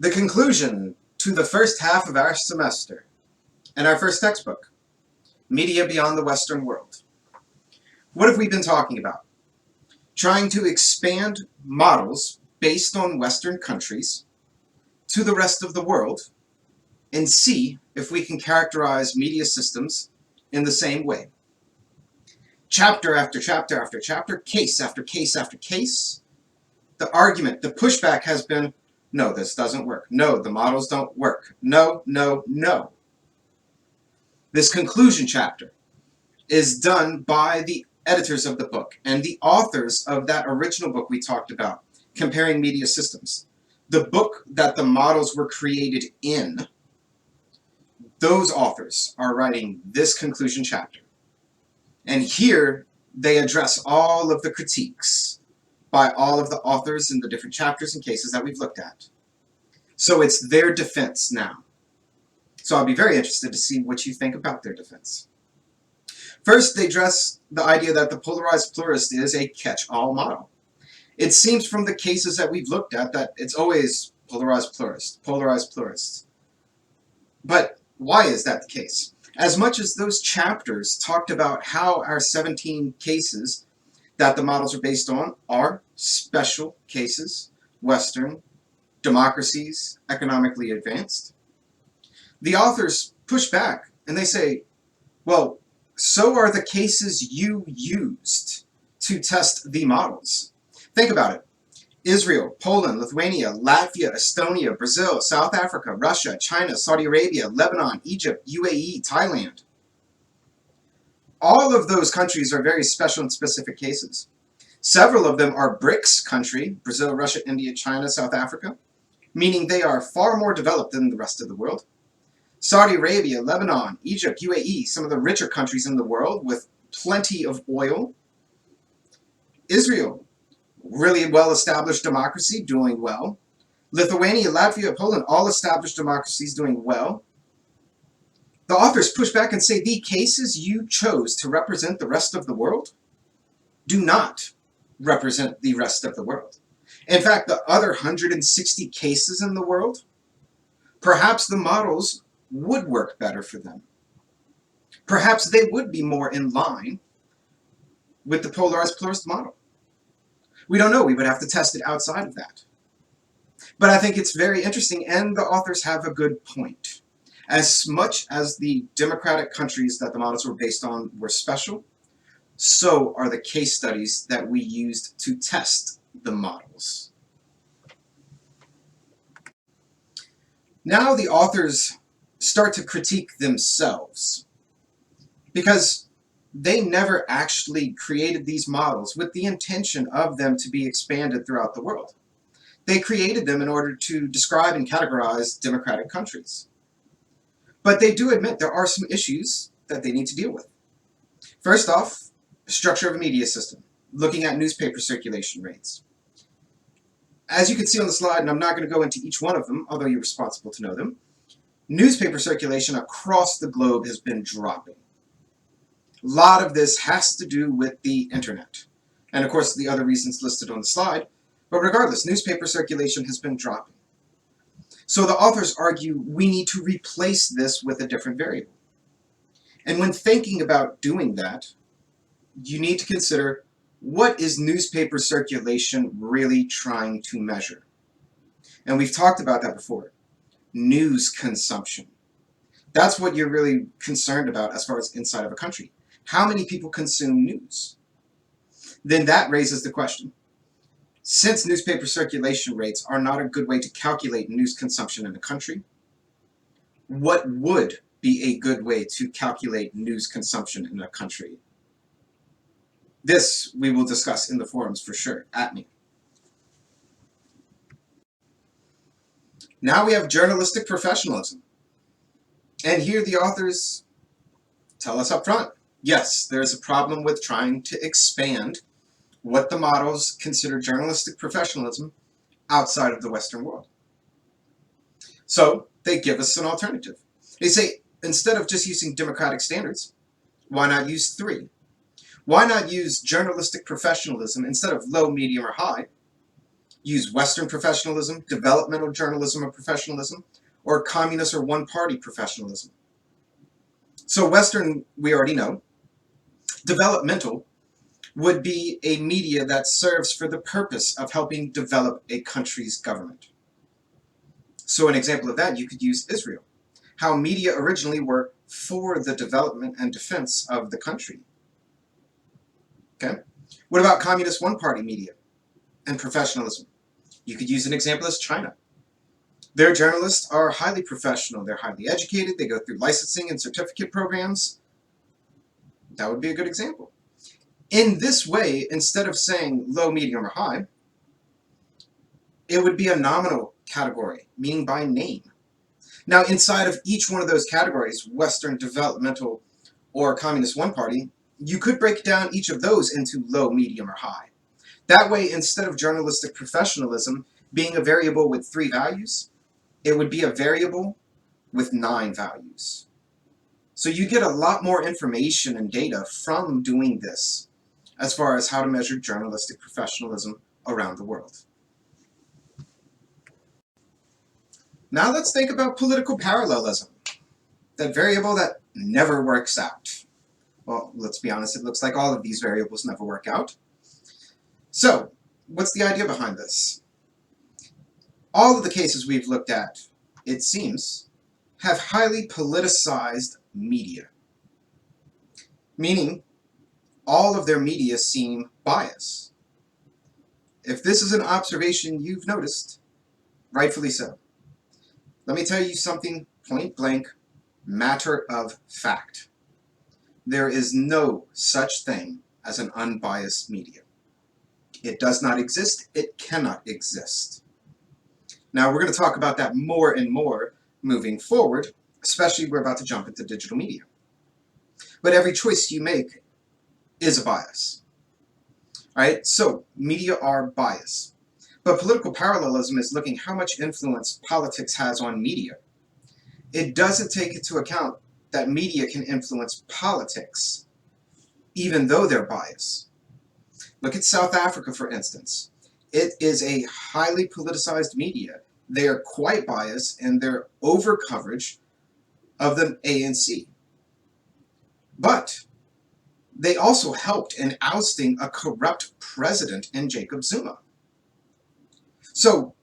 The conclusion to the first half of our semester and our first textbook, Media Beyond the Western World. What have we been talking about? Trying to expand models based on Western countries to the rest of the world and see if we can characterize media systems in the same way. Chapter after chapter after chapter, case after case after case, the argument, the pushback has been, no, this doesn't work. No, the models don't work. No, no, no. This conclusion chapter is done by the editors of the book and the authors of that original book we talked about, Comparing Media Systems. The book that the models were created in, those authors are writing this conclusion chapter. And here they address all of the critiques by all of the authors in the different chapters and cases that we've looked at. So it's their defense now. So I'll be very interested to see what you think about their defense. First, they address the idea that the polarized pluralist is a catch-all model. It seems from the cases that we've looked at that it's always polarized pluralist. But why is that the case? As much as those chapters talked about how our 17 cases that the models are based on are special cases, Western, democracies, economically advanced, the authors push back and they say, well, so are the cases you used to test the models. Think about it. Israel, Poland, Lithuania, Latvia, Estonia, Brazil, South Africa, Russia, China, Saudi Arabia, Lebanon, Egypt, UAE, Thailand. All of those countries are very special and specific cases. Several of them are BRICS country, Brazil, Russia, India, China, South Africa, meaning they are far more developed than the rest of the world. Saudi Arabia, Lebanon, Egypt, UAE, some of the richer countries in the world with plenty of oil. Israel, really well-established democracy, doing well. Lithuania, Latvia, Poland, all established democracies doing well. The authors push back and say the cases you chose to represent the rest of the world do not represent the rest of the world. In fact, the other 160 cases in the world, perhaps the models would work better for them. Perhaps they would be more in line with the polarized pluralist model. We don't know. We would have to test it outside of that. But I think it's very interesting, and the authors have a good point. As much as the democratic countries that the models were based on were special, so are the case studies that we used to test the models. Now the authors start to critique themselves, because they never actually created these models with the intention of them to be expanded throughout the world. They created them in order to describe and categorize democratic countries. But they do admit there are some issues that they need to deal with. First off, the structure of a media system, looking at newspaper circulation rates. As you can see on the slide, and I'm not going to go into each one of them, although you're responsible to know them, newspaper circulation across the globe has been dropping. A lot of this has to do with the internet, and of course the other reasons listed on the slide, but regardless, newspaper circulation has been dropping. So the authors argue we need to replace this with a different variable. And when thinking about doing that, you need to consider, what is newspaper circulation really trying to measure? And we've talked about that before. News consumption. That's what you're really concerned about as far as inside of a country. How many people consume news? Then that raises the question, since newspaper circulation rates are not a good way to calculate news consumption in a country, what would be a good way to calculate news consumption in a country? This we will discuss in the forums for sure, at me. Now we have journalistic professionalism. And here the authors tell us up front, yes, there's a problem with trying to expand what the models consider journalistic professionalism outside of the Western world. So they give us an alternative. They say, instead of just using democratic standards, why not use 3? Why not use journalistic professionalism instead of low, medium, or high? use Western professionalism, developmental journalism or professionalism, or communist or one-party professionalism. So Western, we already know. Developmental would be a media that serves for the purpose of helping develop a country's government. So an example of that, you could use Israel. How media originally were for the development and defense of the country. Okay? What about communist one-party media and professionalism? You could use an example as China. Their journalists are highly professional. They're highly educated. They go through licensing and certificate programs. That would be a good example. In this way, instead of saying low, medium, or high, it would be a nominal category, meaning by name. Now, inside of each one of those categories, Western, developmental, or communist one party, you could break down each of those into low, medium, or high. That way, instead of journalistic professionalism being a variable with 3 values, it would be a variable with 9 values. So you get a lot more information and data from doing this as far as how to measure journalistic professionalism around the world. Now let's think about political parallelism, that variable that never works out. Well, let's be honest, it looks like all of these variables never work out. So, what's the idea behind this? All of the cases we've looked at, it seems, have highly politicized media. Meaning, all of their media seem biased. If this is an observation you've noticed, rightfully so. Let me tell you something point blank, matter of fact. There is no such thing as an unbiased media. It does not exist. It cannot exist. Now, we're going to talk about that more and more moving forward, especially we're about to jump into digital media. But every choice you make is a bias. All right, so media are biased. But political parallelism is looking how much influence politics has on media. It doesn't take into account that media can influence politics, even though they're biased. Look at South Africa, for instance. It is a highly politicized media. They are quite biased in their over-coverage of the ANC. But they also helped in ousting a corrupt president in Jacob Zuma. So,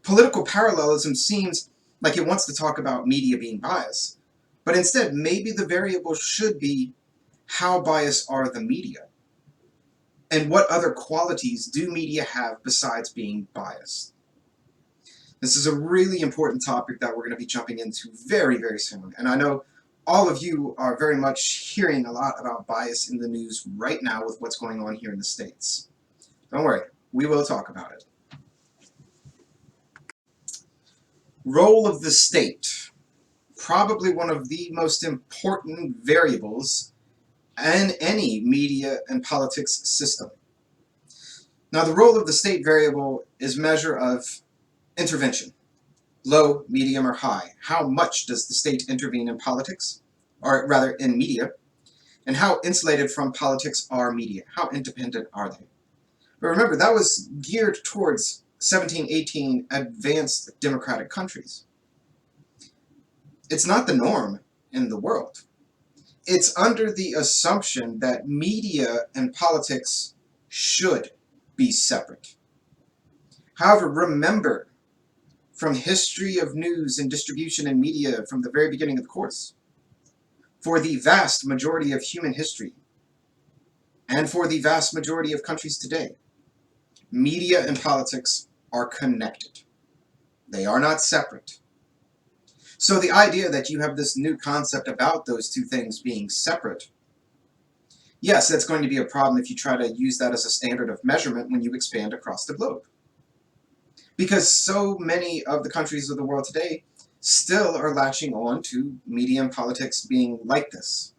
political parallelism seems like it wants to talk about media being biased, but instead, maybe the variable should be how biased are the media? And what other qualities do media have besides being biased? This is a really important topic that we're going to be jumping into very, very soon. And I know all of you are very much hearing a lot about bias in the news right now with what's going on here in the States. Don't worry, we will talk about it. Role of the state. Probably one of the most important variables in any media and politics system. Now, the role of the state variable is measure of intervention. Low, medium, or high. How much does the state intervene in politics? Or rather, in media? And how insulated from politics are media? How independent are they? But remember, that was geared towards 1718 advanced democratic countries. It's not the norm in the world. It's under the assumption that media and politics should be separate. However, remember from history of news and distribution and media from the very beginning of the course, for the vast majority of human history and for the vast majority of countries today, media and politics are connected. They are not separate. So the idea that you have this new concept about those two things being separate, yes, that's going to be a problem if you try to use that as a standard of measurement when you expand across the globe. Because so many of the countries of the world today still are latching on to media and politics being like this,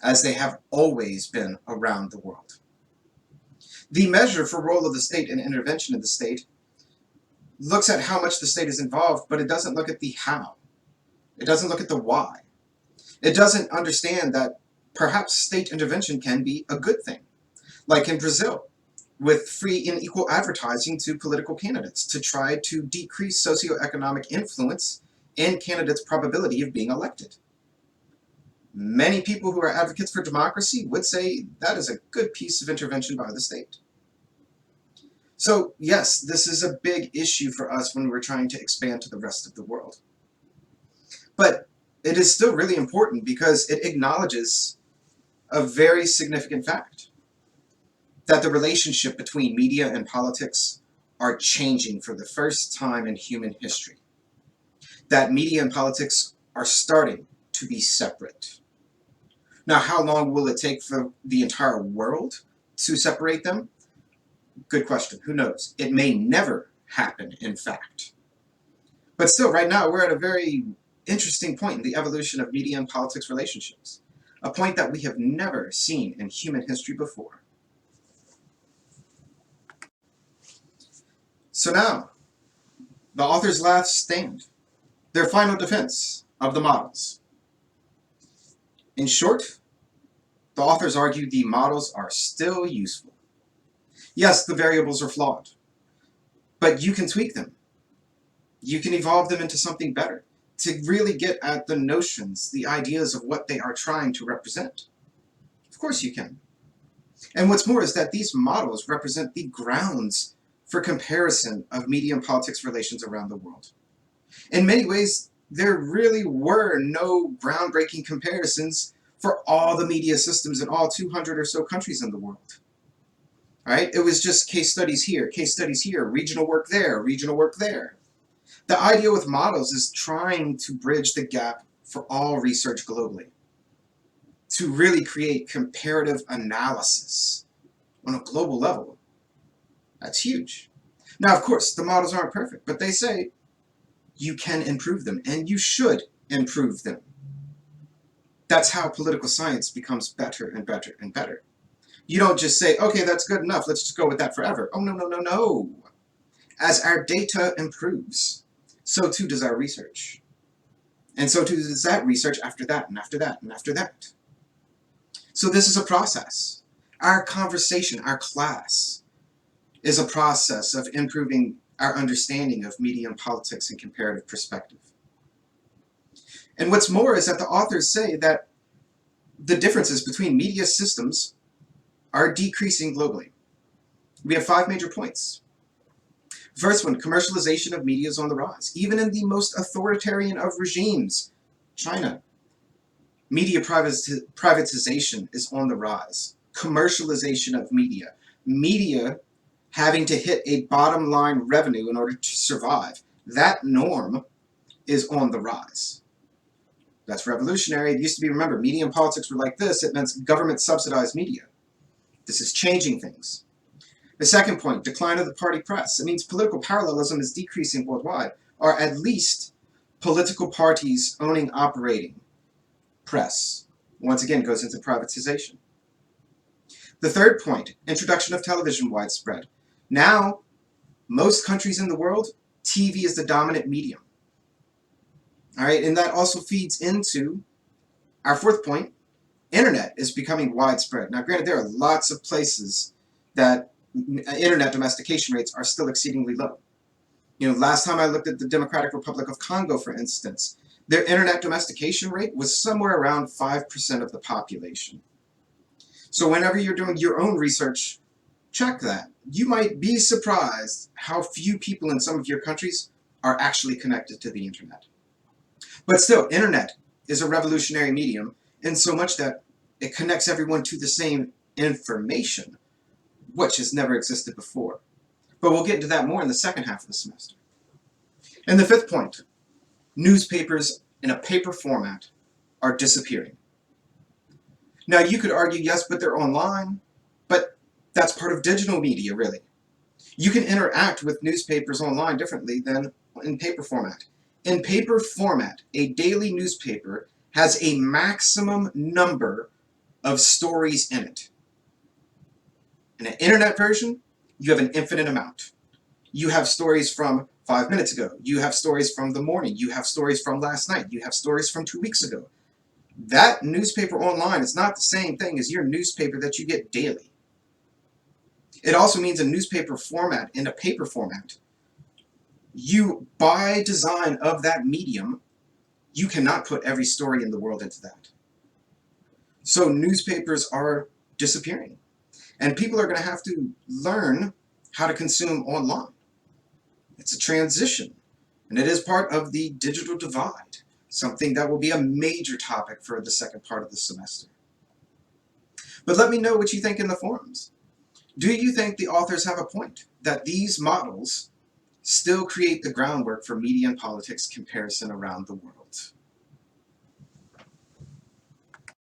as they have always been around the world. The measure for role of the state and intervention of the state looks at how much the state is involved, but it doesn't look at the how. It doesn't look at the why. It doesn't understand that perhaps state intervention can be a good thing. Like in Brazil, with free and equal advertising to political candidates to try to decrease socioeconomic influence in candidates' probability of being elected. Many people who are advocates for democracy would say that is a good piece of intervention by the state. So yes, this is a big issue for us when we're trying to expand to the rest of the world. But it is still really important because it acknowledges a very significant fact, that the relationship between media and politics are changing for the first time in human history. That media and politics are starting to be separate. Now, how long will it take for the entire world to separate them? Good question. Who knows? It may never happen, in fact. But still, right now, we're at a very interesting point in the evolution of media and politics relationships, a point that we have never seen in human history before. So now, the author's last stand, their final defense of the models. In short, the authors argue the models are still useful. Yes, the variables are flawed, but you can tweak them. You can evolve them into something better to really get at the notions, the ideas of what they are trying to represent. Of course you can. And what's more is that these models represent the grounds for comparison of media and politics relations around the world. In many ways, there really were no groundbreaking comparisons for all the media systems in all 200 or so countries in the world. Right? It was just case studies here, regional work there, regional work there. The idea with models is trying to bridge the gap for all research globally, to really create comparative analysis on a global level. That's huge. Now, of course, the models aren't perfect, but they say you can improve them, and you should improve them. That's how political science becomes better and better and better. You don't just say, okay, that's good enough, let's just go with that forever. Oh, no, no, no, no. As our data improves, so too does our research. And so too does that research after that, and after that, and after that. So this is a process. Our conversation, our class, is a process of improving our understanding of media and politics and comparative perspective. And what's more is that the authors say that the differences between media systems are decreasing globally. We have 5 major points. First one, commercialization of media is on the rise. Even in the most authoritarian of regimes, China, media privatization is on the rise. Commercialization of media. Media having to hit a bottom line revenue in order to survive. That norm is on the rise. That's revolutionary. It used to be, remember, media and politics were like this. It meant government subsidized media. This is changing things. The second point, decline of the party press. It means political parallelism is decreasing worldwide, or at least political parties owning, operating press. Once again, goes into privatization. The third point, introduction of television widespread. Now, most countries in the world, TV is the dominant medium. All right, and that also feeds into our fourth point, internet is becoming widespread. Now, granted, there are lots of places that internet domestication rates are still exceedingly low. You know, last time I looked at the Democratic Republic of Congo, for instance, their internet domestication rate was somewhere around 5% of the population. So whenever you're doing your own research, check that. You might be surprised how few people in some of your countries are actually connected to the internet. But still, internet is a revolutionary medium in so much that it connects everyone to the same information, which has never existed before. But we'll get into that more in the second half of the semester. And the fifth point, newspapers in a paper format are disappearing. Now you could argue, yes, but they're online, but that's part of digital media, really. You can interact with newspapers online differently than in paper format. In paper format, a daily newspaper has a maximum number of stories in it. In an internet version, you have an infinite amount. You have stories from 5 minutes ago. You have stories from the morning. You have stories from last night. You have stories from 2 weeks ago. That newspaper online is not the same thing as your newspaper that you get daily. It also means a newspaper format in a paper format. You, by design of that medium, you cannot put every story in the world into that. So newspapers are disappearing. And people are going to have to learn how to consume online. It's a transition, and it is part of the digital divide, something that will be a major topic for the second part of the semester. But let me know what you think in the forums. Do you think the authors have a point, that these models still create the groundwork for media and politics comparison around the world?